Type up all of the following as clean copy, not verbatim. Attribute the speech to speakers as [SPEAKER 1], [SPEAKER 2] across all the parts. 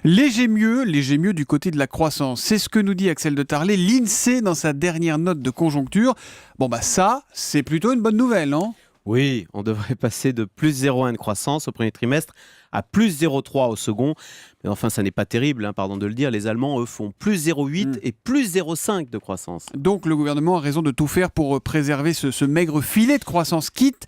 [SPEAKER 1] Léger mieux du côté de la croissance. C'est ce que nous dit Axel de Tarlet, l'INSEE dans sa dernière note de conjoncture. Bon ça, c'est plutôt une bonne nouvelle, non ?
[SPEAKER 2] Oui, on devrait passer de plus 0,1 de croissance au premier trimestre à plus 0,3 au second. Mais enfin, ça n'est pas terrible, pardon de le dire. Les Allemands, eux, font plus 0,8 et plus 0,5 de croissance.
[SPEAKER 1] Donc le gouvernement a raison de tout faire pour préserver ce maigre filet de croissance, quitte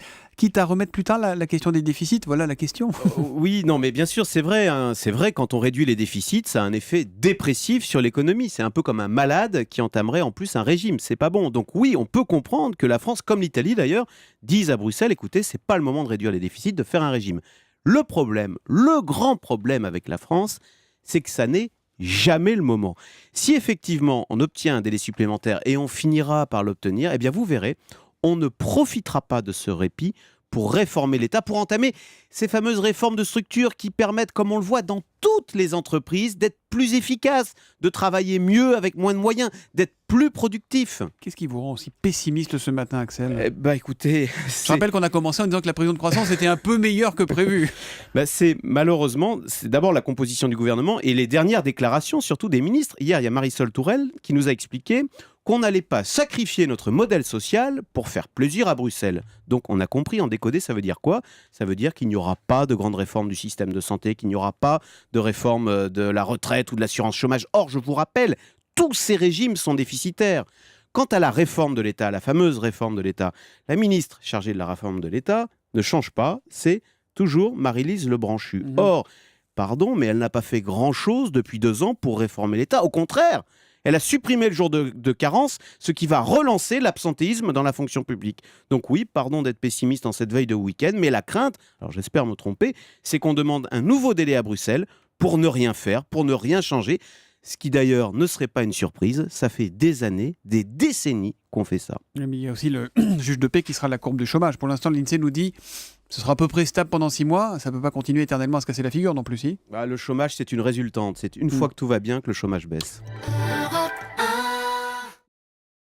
[SPEAKER 1] à remettre plus tard la question des déficits. Voilà la question.
[SPEAKER 2] Oui, non, mais bien sûr, c'est vrai. C'est vrai, quand on réduit les déficits, ça a un effet dépressif sur l'économie. C'est un peu comme un malade qui entamerait en plus un régime. C'est pas bon. Donc oui, on peut comprendre que la France, comme l'Italie d'ailleurs, disent à Bruxelles, écoutez, c'est pas le moment de réduire les déficits, de faire un régime. Le problème, le grand problème avec la France, c'est que ça n'est jamais le moment. Si effectivement on obtient un délai supplémentaire et on finira par l'obtenir, eh bien vous verrez, on ne profitera pas de ce répit pour réformer l'État, pour entamer ces fameuses réformes de structure qui permettent, comme on le voit dans toutes les entreprises, d'être plus efficaces, de travailler mieux avec moins de moyens, d'être plus productifs.
[SPEAKER 1] Qu'est-ce qui vous rend aussi pessimiste ce matin, Axel ?
[SPEAKER 2] Écoutez...
[SPEAKER 1] Je rappelle qu'on a commencé en disant que la prévision de croissance était un peu meilleure que prévu.
[SPEAKER 2] C'est malheureusement, c'est d'abord la composition du gouvernement et les dernières déclarations, surtout des ministres. Hier, il y a Marisol Touraine qui nous a expliqué qu'on n'allait pas sacrifier notre modèle social pour faire plaisir à Bruxelles. Donc on a compris, en décodé, ça veut dire quoi ? Ça veut dire qu'il n'y aura pas de grande réforme du système de santé, qu'il n'y aura pas de réforme de la retraite ou de l'assurance chômage. Or, je vous rappelle, tous ces régimes sont déficitaires. Quant à la réforme de l'État, la fameuse réforme de l'État, la ministre chargée de la réforme de l'État ne change pas, c'est toujours Maryllise Lebranchu. Or, pardon, mais elle n'a pas fait grand-chose depuis 2 ans pour réformer l'État. Au contraire, elle a supprimé le jour de carence, ce qui va relancer l'absentéisme dans la fonction publique. Donc oui, pardon d'être pessimiste en cette veille de week-end, mais la crainte, alors j'espère me tromper, c'est qu'on demande un nouveau délai à Bruxelles pour ne rien faire, pour ne rien changer. Ce qui d'ailleurs ne serait pas une surprise, ça fait des années, des décennies qu'on fait ça.
[SPEAKER 1] Mais il y a aussi le juge de paix qui sera la courbe du chômage. Pour l'instant, l'INSEE nous dit ce sera à peu près stable pendant 6 mois. Ça ne peut pas continuer éternellement à se casser la figure non plus, si ?
[SPEAKER 2] Le chômage, c'est une résultante. C'est une fois que tout va bien que le chômage baisse.